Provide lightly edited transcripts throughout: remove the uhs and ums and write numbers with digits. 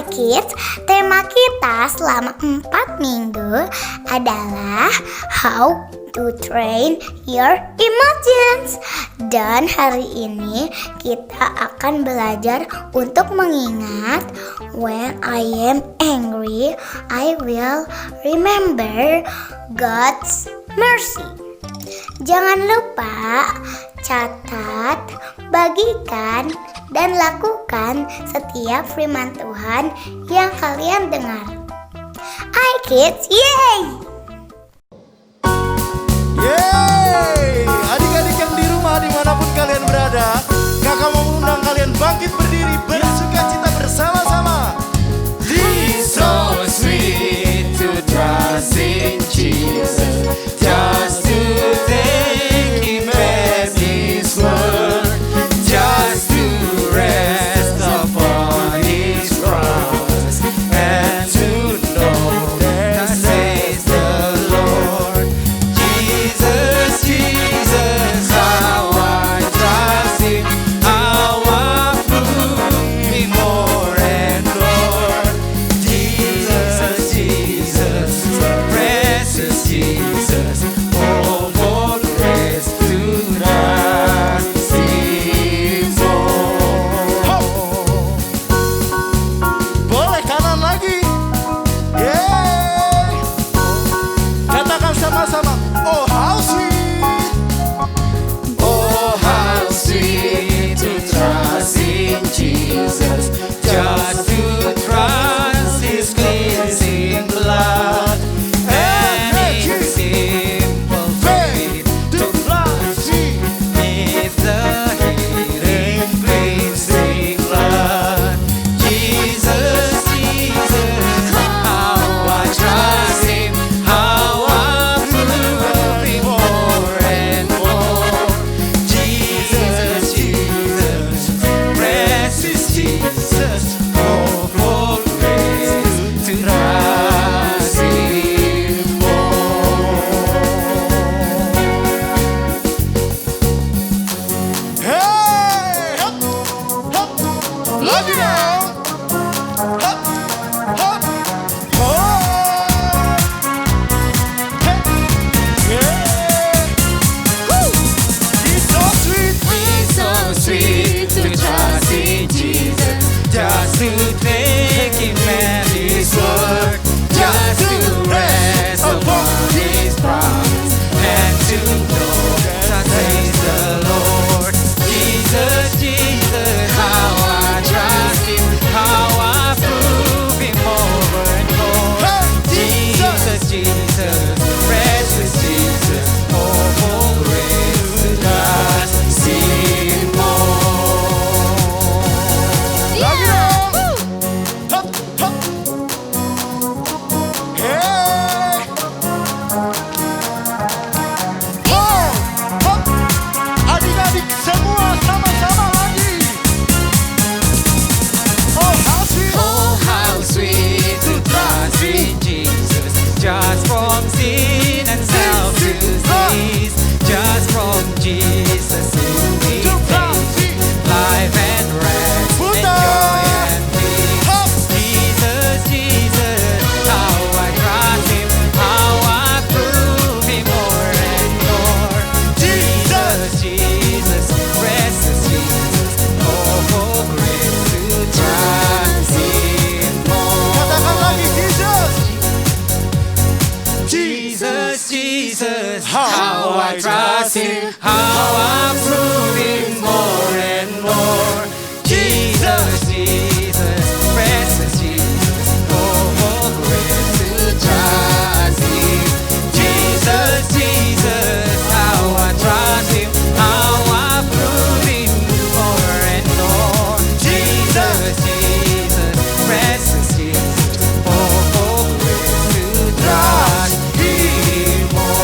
Hai kids, tema kita selama 4 minggu adalah How to Train Your Emotions. Dan hari ini kita akan belajar untuk mengingat when I am angry, I will remember God's mercy. Jangan lupa catat, bagikan, dan lakukan setiap firman Tuhan yang kalian dengar. Hai kids, yeay! Yeay! Adik-adik yang di rumah dimanapun kalian berada, kakak mau mengundang kalian bangkit berdiri bersukacita bersama-sama. It's so sweet to trust in Jesus, just to take Him at His word, just to rest upon His promise, and to know that says the Lord. Jesus, Jesus, how I trust Him, how I prove Him more and more. Jesus, Jesus, precious Jesus, oh for grace to trust Him more. Boleh kanan lagi. Yeay! Katakan sama-sama. Oh how sweet. Oh, how sweet to trust in Jesus, just to trust His cleansing blood, and in simple faith to plunge beneath the healing cleansing blood. Jesus, Jesus, how I trust Him, how I prove Him more and more. Jesus, Jesus, precious Jesus, oh for grace to trust Him more. Hey! Hop! Hop! Lagi dong. Hop! Hop! Oh! Hey! Yeah! Woo! He's so sweet. It's so sweet to trust in Jesus, just to take Him at His word, just to rest upon His promise, and to know that says the Lord. Jesus, Jesus, how I trust Him, how I prove Him over and more. Hey, Jesus, Jesus, precious Jesus, oh for grace to trust Him more. Lagi dong. Hop! Hop! Hey! Oh! Hop! Adik-adik semua sama-sama lagi. Oh how sweet. Oh, how sweet to trust in Jesus, just from sin and self-disease, just from Jesus in His faith, life and rest, and joy and peace. Hop! Jesus, Jesus, how I trust Him, how I prove Him more and more. Jesus, Jesus, precious Jesus, oh for grace to trust Him more. Katakan lagi Jesus. Jesus, Jesus, how I trust Him, how I prove Him more and more. Jesus, Jesus, precious Jesus, oh for grace to trust Him. Jesus, Jesus, how I trust Him, how I prove Him more and more. Jesus, Jesus, precious Jesus, oh for grace to trust Him more.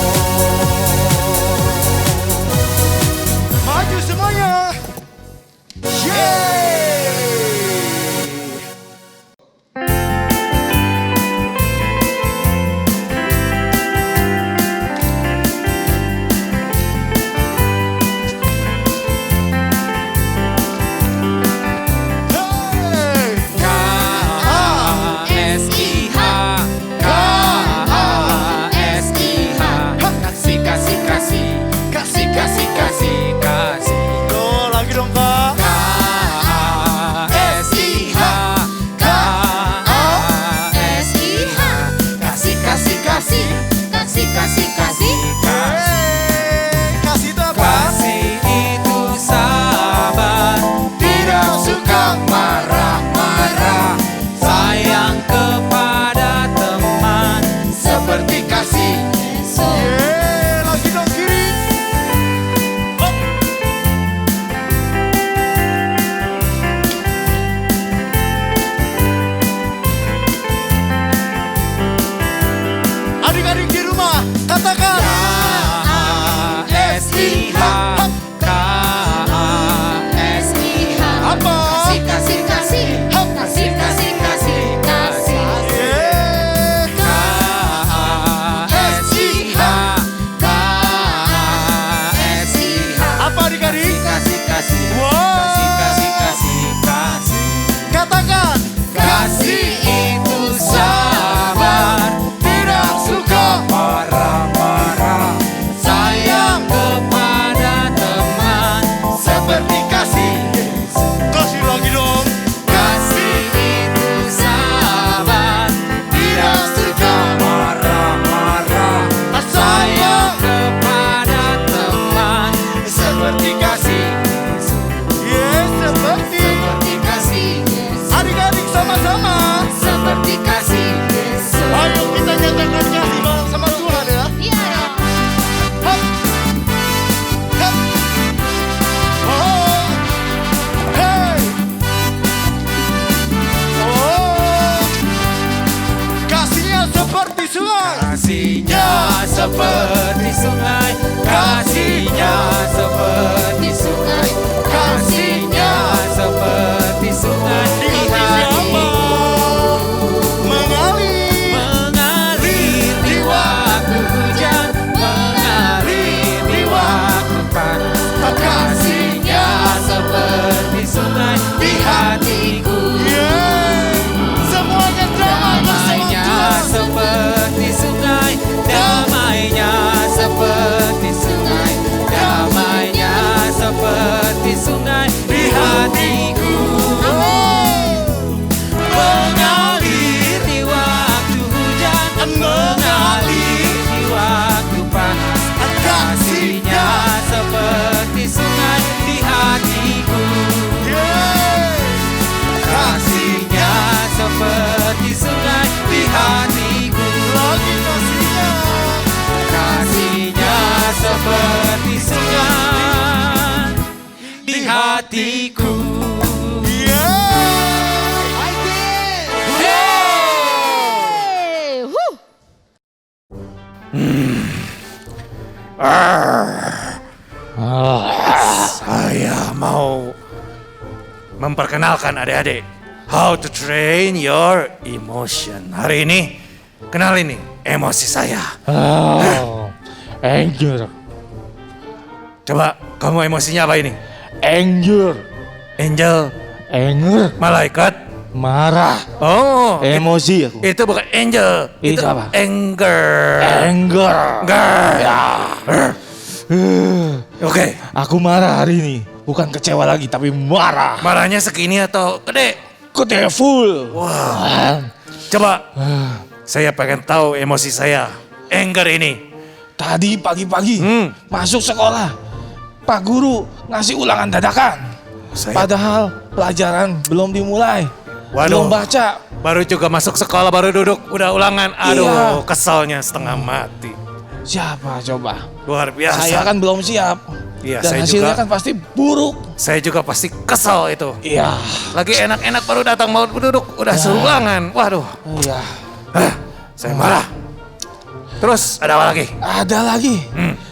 hatiku. Saya mau memperkenalkan adik-adik how to train your emotion. Hari ini kenal ini emosi saya. Anger, Coba kamu emosinya apa ini? anger, Angel, anger, malaikat. marah, Oh, emosi aku. itu bukan angel. Itu apa? Anger. Anger. Ya. Oke, Aku marah hari ini, bukan kecewa lagi tapi marah. marahnya segini atau gede? Gede full. Coba, saya pengen tahu emosi saya. Anger ini. Tadi pagi-pagi masuk sekolah, Pak Guru ngasih ulangan dadakan. Padahal pelajaran belum dimulai. Waduh. Belum baca. Baru juga masuk sekolah, baru duduk, udah ulangan. Aduh, Iya. kesalnya setengah mati. Siapa coba? Luar biasa. Saya kan belum siap. Iya, Dan saya hasilnya juga. kan pasti buruk. Saya juga pasti kesal itu. Iya. Lagi enak-enak baru datang mau duduk, udah suruh ulangan. Waduh, Iya. saya marah. Terus ada apa lagi? Ada lagi.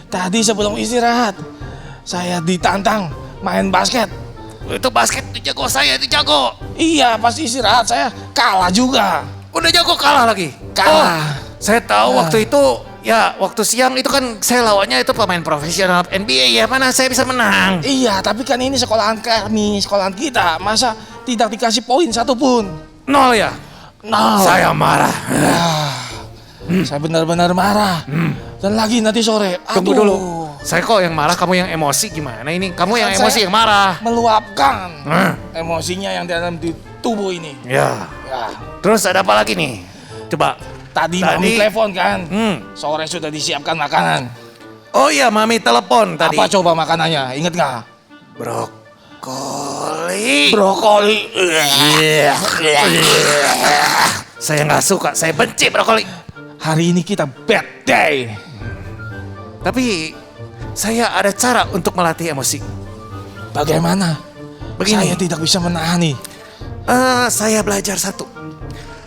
Tadi sebelum istirahat, saya ditantang main basket. Itu basket itu jago saya, itu jago. Iya, pas istirahat saya kalah juga. Udah jago kalah lagi. Kalah. Saya tahu waktu itu, ya waktu siang itu kan saya lawannya itu pemain profesional NBA ya. Mana saya bisa menang. Iya, tapi kan ini sekolahan kami, sekolahan kita. Masa tidak dikasih poin satupun? 0 ya? Nah, Saya marah. saya benar-benar marah. Dan lagi nanti sore. Tunggu aduh, dulu. Saya kok yang marah, kamu yang emosi gimana ini? Kamu yang Kan emosi saya yang marah. Meluapkan Hah? emosinya yang di dalam di tubuh ini. Ya. Ya. Terus ada apa lagi nih? Coba. Tadi mami telepon kan. Sore sudah disiapkan makanan. Oh iya, mami telepon tadi. Apa coba makanannya? Ingat nggak? Brokoli. Brokoli. Saya nggak suka, saya benci brokoli. Hari ini kita bad day. Tapi saya ada cara untuk melatih emosi. Bagaimana? Begini. Saya tidak bisa menahani. Saya belajar satu.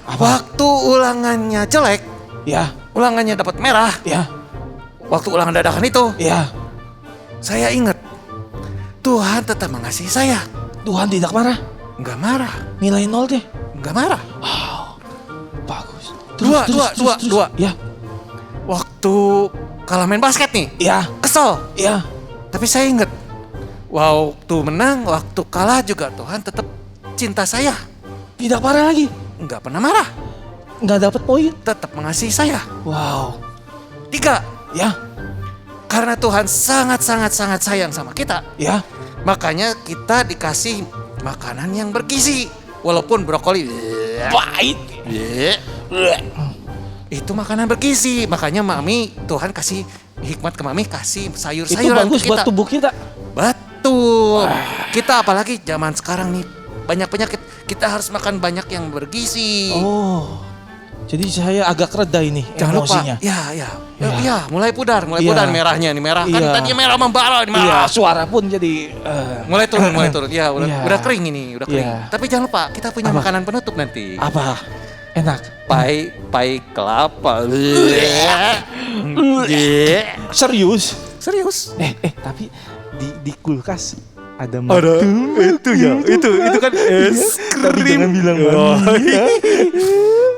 Waktu ulangannya jelek, Ya, ulangannya dapat merah. ya, Waktu ulangan dadakan itu, ya. saya ingat Tuhan tetap mengasihi saya. Tuhan tidak marah. Nggak marah, Nilai 0 deh. nggak marah. Bagus. Dua. Ya, Waktu kalah main basket nih, ya, kesel. ya. Tapi saya ingat, waktu menang, waktu kalah juga Tuhan tetap cinta saya. Tidak marah lagi. Nggak pernah marah, Nggak dapat poin. tetap mengasihi saya. Wow. 3, Ya, karena Tuhan sangat sayang sama kita. ya. Makanya kita dikasih makanan yang bergizi. Walaupun brokoli Pahit. itu makanan bergizi. Makanya mami, Tuhan kasih hikmat ke mami, kasih Itu sayur-sayuran bagus ke buat kita. tubuh kita. Betul. Kita apalagi zaman sekarang nih, banyak penyakit. Kita harus makan banyak yang bergizi. Oh. Jadi saya agak reda ini Jangan emosinya. lupa. Ya, mulai pudar Iya. merahnya nih, merah. Kan Iya. tadinya merah membara, ini Iya, merah. suara pun jadi Mulai turun. Ya, Iya. udah kering ini, udah kering. Iya. Tapi jangan lupa, kita punya Apa? makanan penutup nanti. apa? Enak. Pai kelapa. Serius? Serius? Tapi di kulkas ada itu ya, itu kan es Tapi jangan bilang Oh. mami.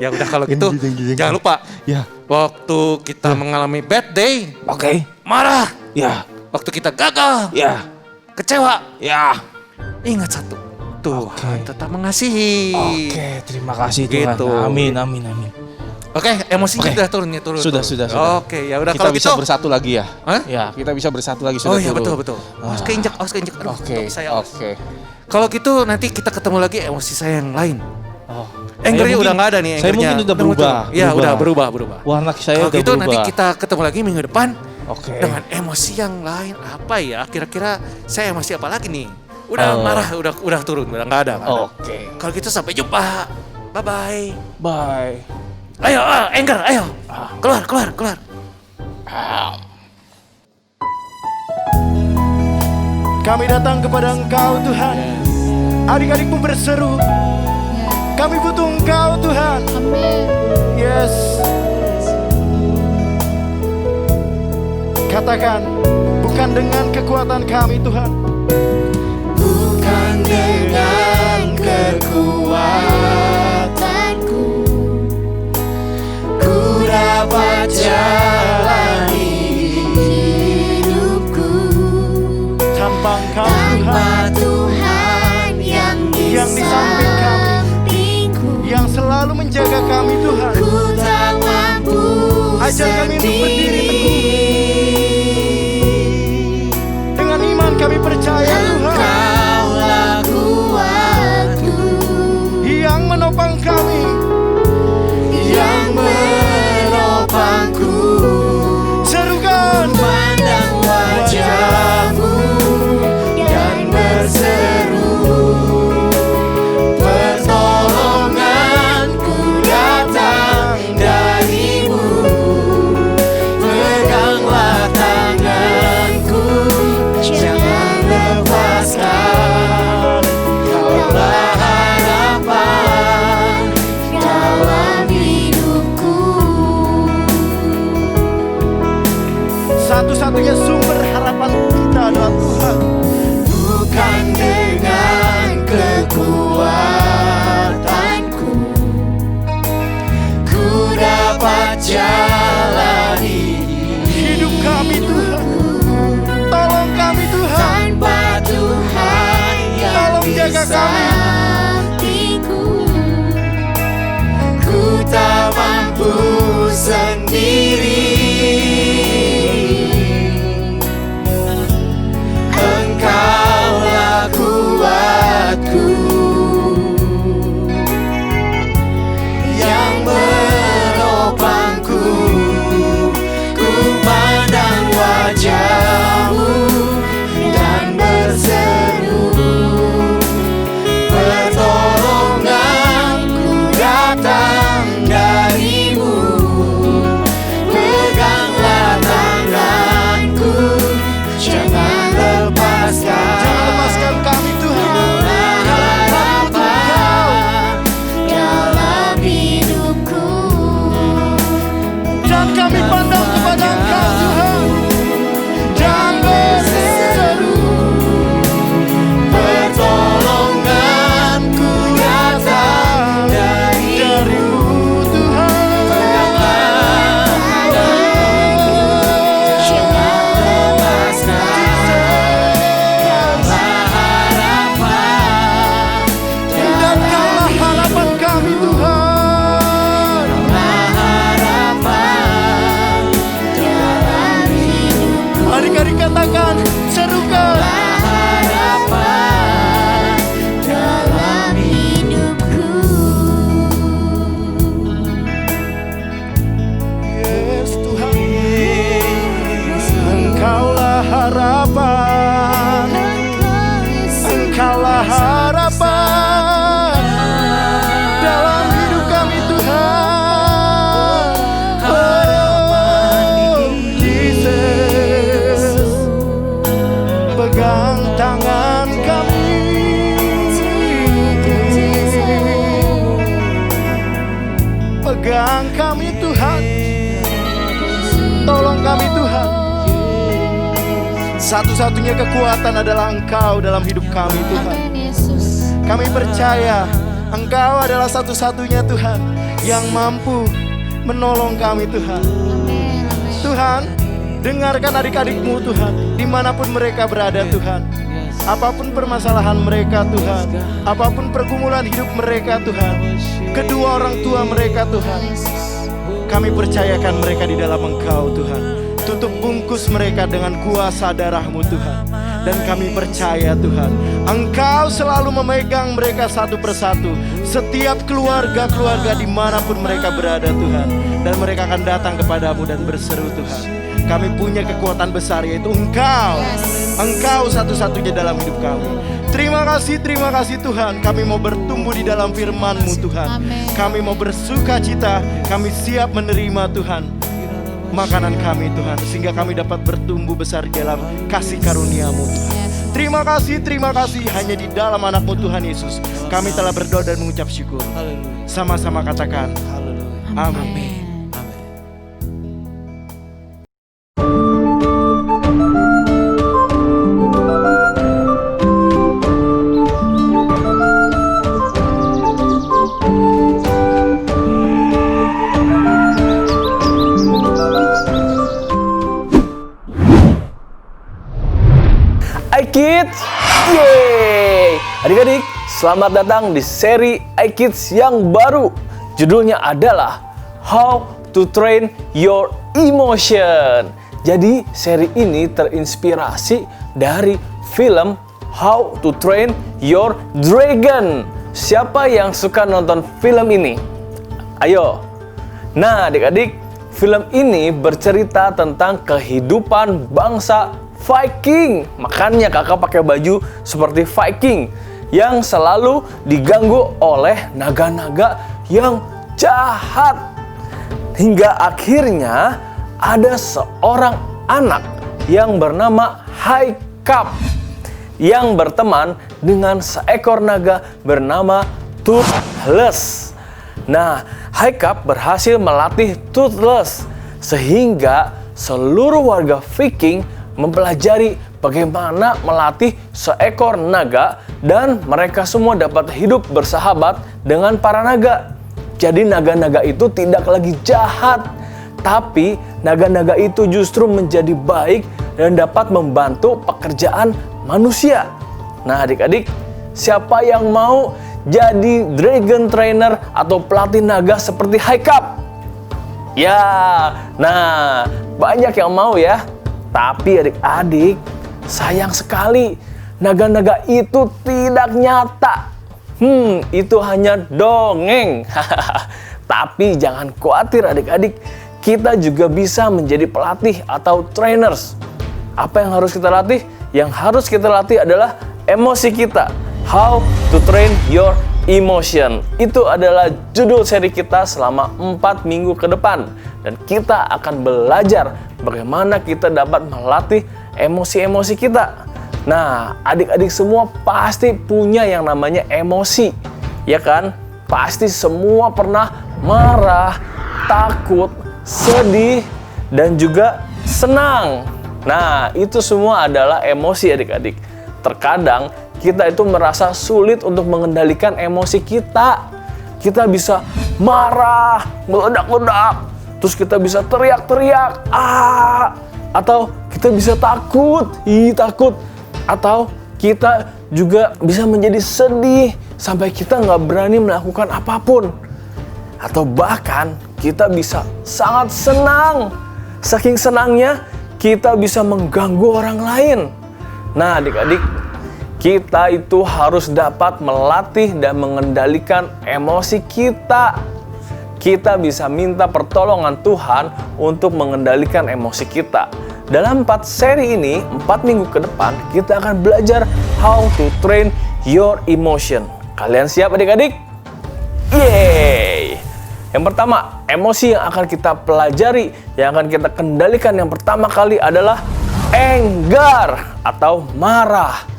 Ya udah kalau gitu, Gini. jangan lupa. Ya, Waktu kita mengalami bad day, oke. marah. Ya, Waktu kita gagal, ya, kecewa, ya. ingat satu. Tuhan Oke. tetap mengasihi. Oke, terima kasih Tuhan. Gitu. Amin. Oke, emosinya Oke. udah turun. Sudah. Oke, ya udah Kita kalau bisa gitu. bersatu lagi ya. Hah? Ya, kita bisa bersatu lagi Oh sudah iya turun. betul. Awas keinjak. Aduh, Oke, untuk saya awas. oke. Kalau gitu nanti kita ketemu lagi emosi saya yang lain. Oh. Angernya Saya udah mungkin- nggak ada nih Saya angernya. mungkin udah berubah. muncul. Ya udah berubah. Warna saya Kalau udah gitu berubah. nanti kita ketemu lagi minggu depan Oke. dengan emosi yang lain. Apa ya? Kira-kira saya emosi apa lagi nih? Udah marah, udah turun, udah nggak ada. Oke. Kalau gitu sampai jumpa. Bye bye. Bye. Ayo, Anger, ayo. Keluar. Kami datang kepada Engkau Tuhan. Adik-adikmu berseru, kami butuh Engkau Tuhan. Yes. Katakan, bukan dengan kekuatan kami Tuhan. Bukan dengan kekuatanku ku dapat jalani hidupku Tanpa Engkau tanpa Tuhan, Tuhan yang di samping kami, sampingku. yang selalu menjaga kami Tuhan. Ku tak mampu Ajar kami untuk berdiri teguh. Dengan iman kami percaya Tuhan, Engkaulah kuatku yang menopang kami, yang menopangku. serukan Pandang wajahmu dan berseru, pertolonganku datang darimu. Peganglah tanganku, jangan lepaskan. Kaulah harapan dalam hidupku. satu-satunya sumber harapan kita adalah Tuhan. Bukan dengan kekuatanku ku dapat jalani Hidup kami Tuhan, tolong kami Tuhan, tanpa Tuhan yang tolong di jaga kami. sampingku. Ku tak mampu sendiri. Engkaulah kuatku yang menopangku. Ku pandang wajahmu dan berseru, pertolonganku datang darimu. Peganglah tanganku, jangan lepaskan. Jangan lepaskan kami Tuhan. Harapan dalam hidupku. Dan kami pandang kepada Engkau Tuhan, dan berseru, Pertolonganku datang darimu Tuhan. jangan lepaskan. Harapan Dan Kaulah harapan kami Tuhan. harapan dalam hidupku. Adik-adik katakan, serukan. Harapan dalam hidupku. Yes Tuhan, Engkaulah harapan, Engkaulah harapan dalam hidup kami Tuhan. Oh Jesus, pegang tangan kami, pegang kami Tuhan, tolong kami Tuhan. Satu-satunya kekuatan adalah Engkau dalam hidup kami Tuhan. Kami percaya Engkau adalah satu-satunya Tuhan yang mampu menolong kami Tuhan. Tuhan, dengarkan adik-adikmu Tuhan, dimanapun mereka berada Tuhan. Apapun permasalahan mereka Tuhan, apapun pergumulan hidup mereka Tuhan, kedua orang tua mereka Tuhan, kami percayakan mereka di dalam Engkau Tuhan. Tutup bungkus mereka dengan kuasa darah-Mu Tuhan. Dan kami percaya Tuhan, Engkau selalu memegang mereka satu persatu. Setiap keluarga-keluarga dimanapun mereka berada Tuhan. Dan mereka akan datang kepadamu dan berseru Tuhan. Kami punya kekuatan besar yaitu Engkau. Engkau satu-satunya dalam hidup kami. Terima kasih Tuhan. Kami mau bertumbuh di dalam firman-Mu Tuhan. Kami mau bersuka cita. Kami siap menerima Tuhan makanan kami Tuhan, sehingga kami dapat bertumbuh besar di dalam kasih karunia-Mu Tuhan. Terima kasih hanya di dalam anakmu Tuhan Yesus. Kami telah berdoa dan mengucap syukur. Sama-sama katakan, amin. iKids, yeay! Adik-adik, selamat datang di seri iKids yang baru. Judulnya adalah How to Train Your Emotion. Jadi, seri ini terinspirasi dari film How to Train Your Dragon. Siapa yang suka nonton film ini? Ayo. Nah, adik-adik, film ini bercerita tentang kehidupan bangsa Viking. Makanya kakak pakai baju seperti Viking yang selalu diganggu oleh naga-naga yang jahat. Hingga akhirnya ada seorang anak yang bernama Haikap yang berteman dengan seekor naga bernama Toothless. Nah, Haikap berhasil melatih Toothless sehingga seluruh warga Viking mempelajari bagaimana melatih seekor naga dan mereka semua dapat hidup bersahabat dengan para naga. Jadi naga-naga itu tidak lagi jahat, tapi naga-naga itu justru menjadi baik dan dapat membantu pekerjaan manusia. Nah, adik-adik, siapa yang mau jadi dragon trainer atau pelatih naga seperti Haikap? Ya, nah banyak yang mau ya. Tapi adik-adik, sayang sekali naga-naga itu tidak nyata. Itu hanya dongeng. Tapi jangan khawatir adik-adik, kita juga bisa menjadi pelatih atau trainers. Apa yang harus kita latih? Yang harus kita latih adalah emosi kita. How to train your emotion. Itu adalah judul seri kita selama 4 minggu ke depan. Dan kita akan belajar bagaimana kita dapat melatih emosi-emosi kita. Nah, adik-adik semua pasti punya yang namanya emosi, ya kan? Pasti semua pernah marah, takut, sedih, dan juga senang. Nah, itu semua adalah emosi adik-adik. Terkadang kita itu merasa sulit untuk mengendalikan emosi kita. Kita bisa marah, meledak-ledak, terus kita bisa teriak-teriak, atau kita bisa takut, atau kita juga bisa menjadi sedih sampai kita nggak berani melakukan apapun, atau bahkan kita bisa sangat senang, saking senangnya kita bisa mengganggu orang lain. Nah, adik-adik, kita itu harus dapat melatih dan mengendalikan emosi kita. Kita bisa minta pertolongan Tuhan untuk mengendalikan emosi kita. Dalam 4 seri ini, 4 minggu ke depan, kita akan belajar how to train your emotion. Kalian siap adik-adik? Yeay! Yang pertama, emosi yang akan kita pelajari, yang akan kita kendalikan yang pertama kali adalah anger atau marah.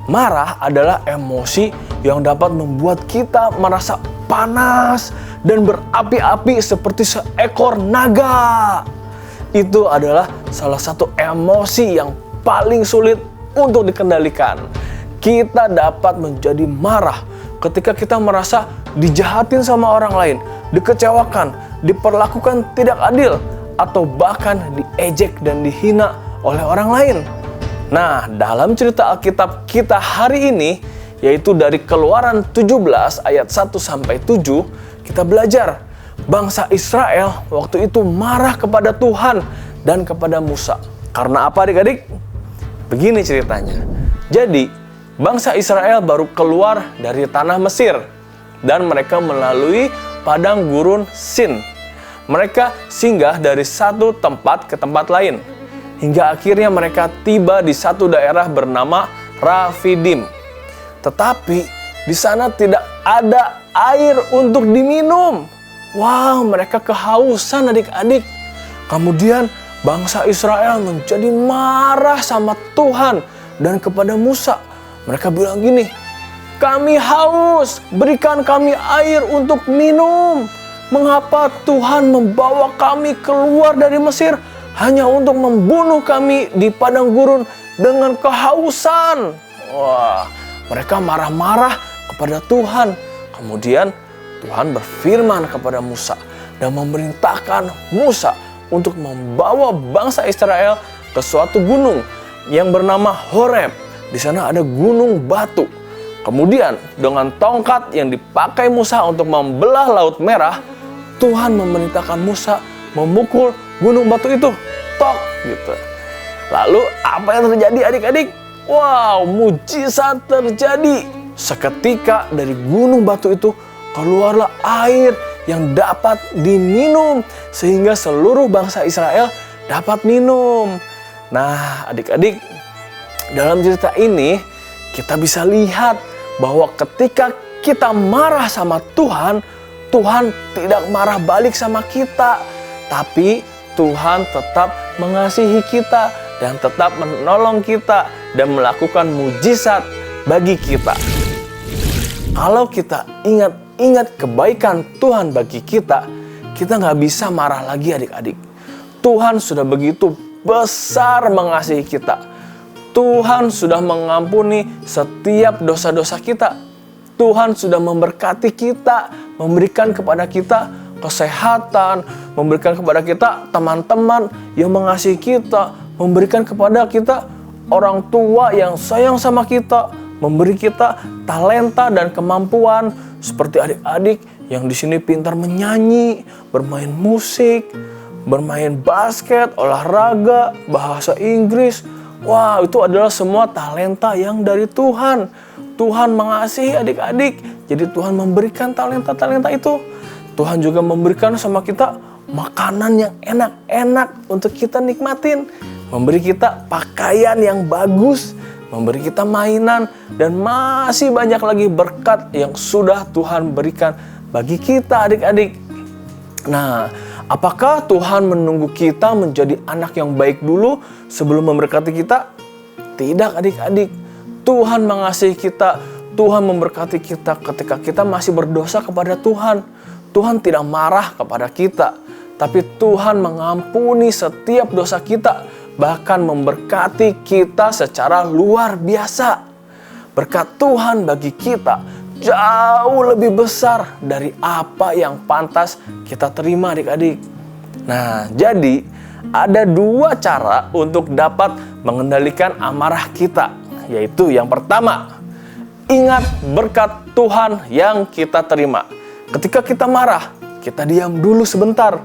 Marah adalah emosi yang dapat membuat kita merasa panas dan berapi-api seperti seekor naga. Itu adalah salah satu emosi yang paling sulit untuk dikendalikan. Kita dapat menjadi marah ketika kita merasa dijahatin sama orang lain, dikecewakan, diperlakukan tidak adil, atau bahkan diejek dan dihina oleh orang lain. Nah, dalam cerita Alkitab kita hari ini, yaitu dari Keluaran 17 ayat 1-7, kita belajar bangsa Israel waktu itu marah kepada Tuhan dan kepada Musa. Karena apa adik-adik? Begini ceritanya. Jadi, bangsa Israel baru keluar dari tanah Mesir dan mereka melalui padang gurun Sin. Mereka singgah dari satu tempat ke tempat lain hingga akhirnya mereka tiba di satu daerah bernama Rafidim. Tetapi di sana tidak ada air untuk diminum. Wow, mereka kehausan adik-adik. Kemudian bangsa Israel menjadi marah sama Tuhan dan kepada Musa. Mereka bilang gini, "Kami haus, berikan kami air untuk minum. Mengapa Tuhan membawa kami keluar dari Mesir hanya untuk membunuh kami di padang gurun dengan kehausan?" Wah, mereka marah-marah kepada Tuhan. Kemudian Tuhan berfirman kepada Musa dan memerintahkan Musa untuk membawa bangsa Israel ke suatu gunung yang bernama Horeb. Di sana ada gunung batu. Kemudian dengan tongkat yang dipakai Musa untuk membelah Laut Merah, Tuhan memerintahkan Musa memukul gunung batu itu. Tok gitu. Lalu apa yang terjadi adik-adik? Wow, mujizat terjadi. Seketika dari gunung batu itu keluarlah air yang dapat diminum sehingga seluruh bangsa Israel dapat minum. Nah, adik-adik, dalam cerita ini kita bisa lihat bahwa ketika kita marah sama Tuhan, Tuhan tidak marah balik sama kita, tapi Tuhan tetap mengasihi kita dan tetap menolong kita dan melakukan mujizat bagi kita. Kalau kita ingat kebaikan Tuhan bagi kita, kita nggak bisa marah lagi adik-adik. Tuhan sudah begitu besar mengasihi kita. Tuhan sudah mengampuni setiap dosa-dosa kita. Tuhan sudah memberkati kita, memberikan kepada kita kesehatan, memberikan kepada kita teman-teman yang mengasihi kita, memberikan kepada kita orang tua yang sayang sama kita, memberi kita talenta dan kemampuan seperti adik-adik yang di sini pintar menyanyi, bermain musik, bermain basket, olahraga, bahasa Inggris. Wah, itu adalah semua talenta yang dari Tuhan. Tuhan mengasihi adik-adik, jadi Tuhan memberikan talenta-talenta itu. Tuhan juga memberikan sama kita makanan yang enak-enak untuk kita nikmatin, memberi kita pakaian yang bagus, memberi kita mainan, dan masih banyak lagi berkat yang sudah Tuhan berikan bagi kita adik-adik. Nah, apakah Tuhan menunggu kita menjadi anak yang baik dulu sebelum memberkati kita? Tidak adik-adik. Tuhan mengasihi kita, Tuhan memberkati kita ketika kita masih berdosa kepada Tuhan. Tuhan tidak marah kepada kita, tapi Tuhan mengampuni setiap dosa kita, bahkan memberkati kita secara luar biasa. Berkat Tuhan bagi kita jauh lebih besar dari apa yang pantas kita terima adik-adik. Nah, jadi ada dua cara untuk dapat mengendalikan amarah kita, yaitu yang pertama, ingat berkat Tuhan yang kita terima. Ketika kita marah, kita diam dulu sebentar.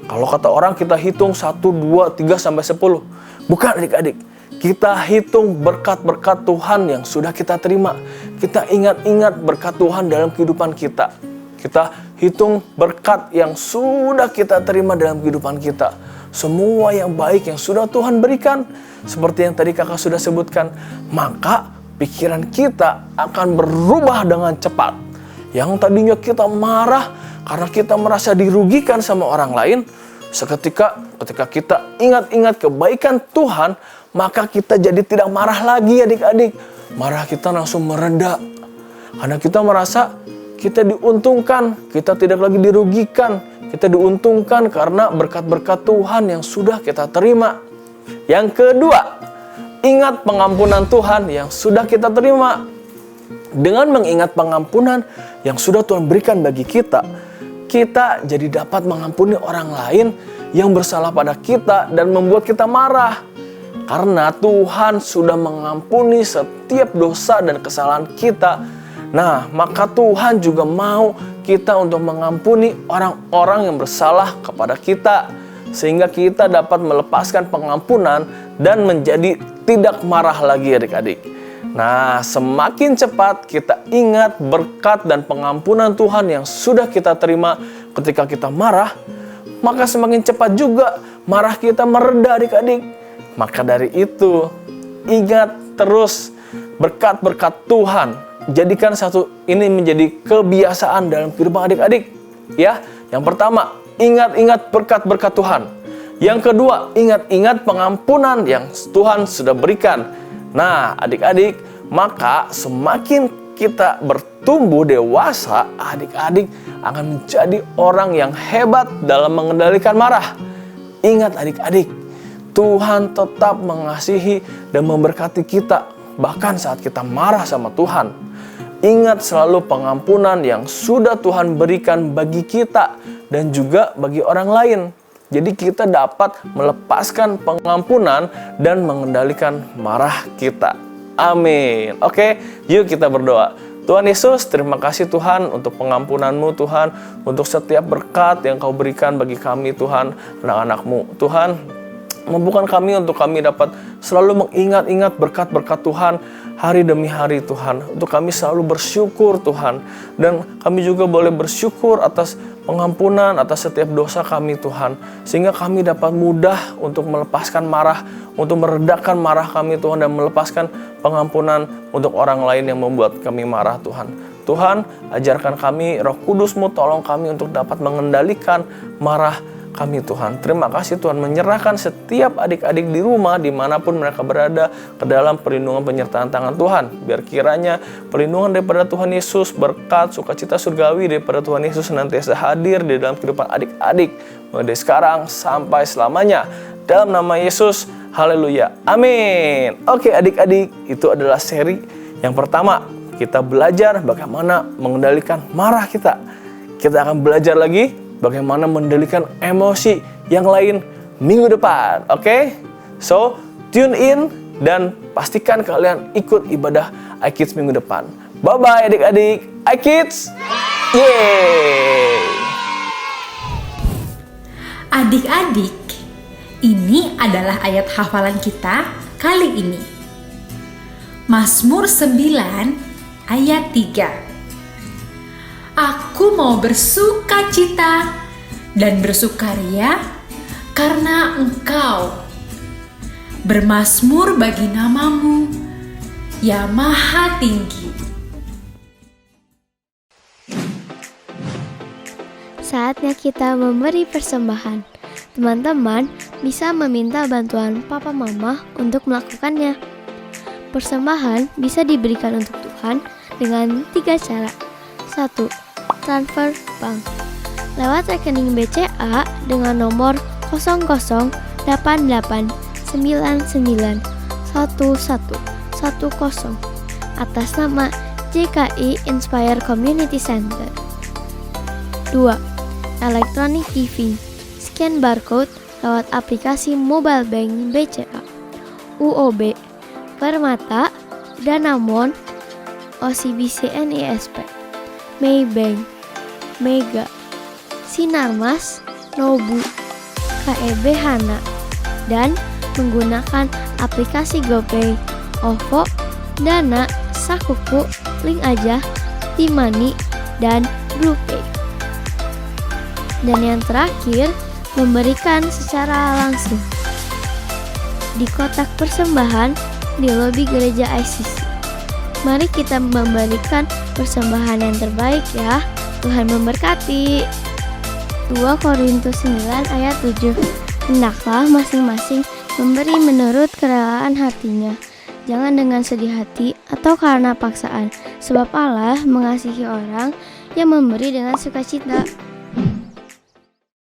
Kalau kata orang kita hitung 1, 2, 3 sampai 10. Bukan adik-adik. Kita hitung berkat-berkat Tuhan yang sudah kita terima. Kita ingat-ingat berkat Tuhan dalam kehidupan kita. Kita hitung berkat yang sudah kita terima dalam kehidupan kita. Semua yang baik yang sudah Tuhan berikan. Seperti yang tadi kakak sudah sebutkan. Maka pikiran kita akan berubah dengan cepat. Yang tadinya kita marah karena kita merasa dirugikan sama orang lain, ketika kita ingat-ingat kebaikan Tuhan, maka kita jadi tidak marah lagi adik-adik. Marah kita langsung mereda. Karena kita merasa kita diuntungkan, kita tidak lagi dirugikan. Kita diuntungkan karena berkat-berkat Tuhan yang sudah kita terima. Yang kedua, ingat pengampunan Tuhan yang sudah kita terima. Dengan mengingat pengampunan yang sudah Tuhan berikan bagi kita, kita jadi dapat mengampuni orang lain yang bersalah pada kita dan membuat kita marah. Karena Tuhan sudah mengampuni setiap dosa dan kesalahan kita. Nah, maka Tuhan juga mau kita untuk mengampuni orang-orang yang bersalah kepada kita. Sehingga kita dapat melepaskan pengampunan dan menjadi tidak marah lagi adik-adik. Nah, semakin cepat kita ingat berkat dan pengampunan Tuhan yang sudah kita terima ketika kita marah, maka semakin cepat juga marah kita mereda adik-adik. Maka dari itu, ingat terus berkat-berkat Tuhan. Jadikan ini menjadi kebiasaan dalam kehidupan adik-adik. Ya, yang pertama, ingat-ingat berkat-berkat Tuhan. Yang kedua, ingat-ingat pengampunan yang Tuhan sudah berikan. Nah, adik-adik, maka semakin kita bertumbuh dewasa, adik-adik akan menjadi orang yang hebat dalam mengendalikan marah. Ingat adik-adik, Tuhan tetap mengasihi dan memberkati kita bahkan saat kita marah sama Tuhan. Ingat selalu pengampunan yang sudah Tuhan berikan bagi kita dan juga bagi orang lain. Jadi kita dapat melepaskan pengampunan dan mengendalikan marah kita. Amin. Oke, yuk kita berdoa. Tuhan Yesus, terima kasih Tuhan untuk pengampunan-Mu Tuhan, untuk setiap berkat yang Kau berikan bagi kami Tuhan, anak-anak-Mu. Tuhan, mampukan kami untuk kami dapat selalu mengingat-ingat berkat-berkat Tuhan hari demi hari Tuhan. Untuk kami selalu bersyukur Tuhan. Dan kami juga boleh bersyukur atas pengampunan atas setiap dosa kami Tuhan. Sehingga kami dapat mudah untuk melepaskan marah, untuk meredakan marah kami Tuhan, dan melepaskan pengampunan untuk orang lain yang membuat kami marah Tuhan. Tuhan, ajarkan kami, Roh Kudus-Mu tolong kami untuk dapat mengendalikan marah kami Tuhan. Terima kasih Tuhan, menyerahkan setiap adik-adik di rumah dimanapun mereka berada ke dalam perlindungan penyertaan tangan Tuhan. Biar kiranya perlindungan daripada Tuhan Yesus, berkat, sukacita surgawi daripada Tuhan Yesus senantiasa hadir di dalam kehidupan adik-adik mulai dari sekarang sampai selamanya. Dalam nama Yesus, haleluya, amin. Oke adik-adik, itu adalah seri yang pertama. Kita belajar bagaimana mengendalikan marah kita. Kita akan belajar lagi bagaimana mengendalikan emosi yang lain minggu depan. Oke? So, tune in dan pastikan kalian ikut ibadah iKids minggu depan. Bye-bye adik-adik. iKids. Yeay! Adik-adik, ini adalah ayat hafalan kita kali ini. Mazmur 9 ayat 3. Aku mau bersukacita dan bersukaria karena Engkau. Bermazmur bagi nama-Mu, ya Maha Tinggi. Saatnya kita memberi persembahan. Teman-teman bisa meminta bantuan papa mama untuk melakukannya. Persembahan bisa diberikan untuk Tuhan dengan 3 cara. 1. Transfer bank lewat rekening BCA dengan nomor 0089991110 atas nama JKI Inspire Community Center. 2. Electronic giving, scan barcode lewat aplikasi mobile bank BCA, UOB, Permata, Danamon, OCBC NISP, Maybank, Mega, Sinarmas, Nobu, KEB Hana, dan menggunakan aplikasi GoPay, OVO, Dana, Sakuku, Link Aja, T-Money, dan BluePay. Dan yang terakhir, memberikan secara langsung di kotak persembahan di lobi gereja ICC. Mari kita memberikan persembahan yang terbaik ya. Tuhan memberkati. 2 Korintus 9 ayat 7. Hendaklah masing-masing memberi menurut kerelaan hatinya, jangan dengan sedih hati atau karena paksaan, sebab Allah mengasihi orang yang memberi dengan sukacita.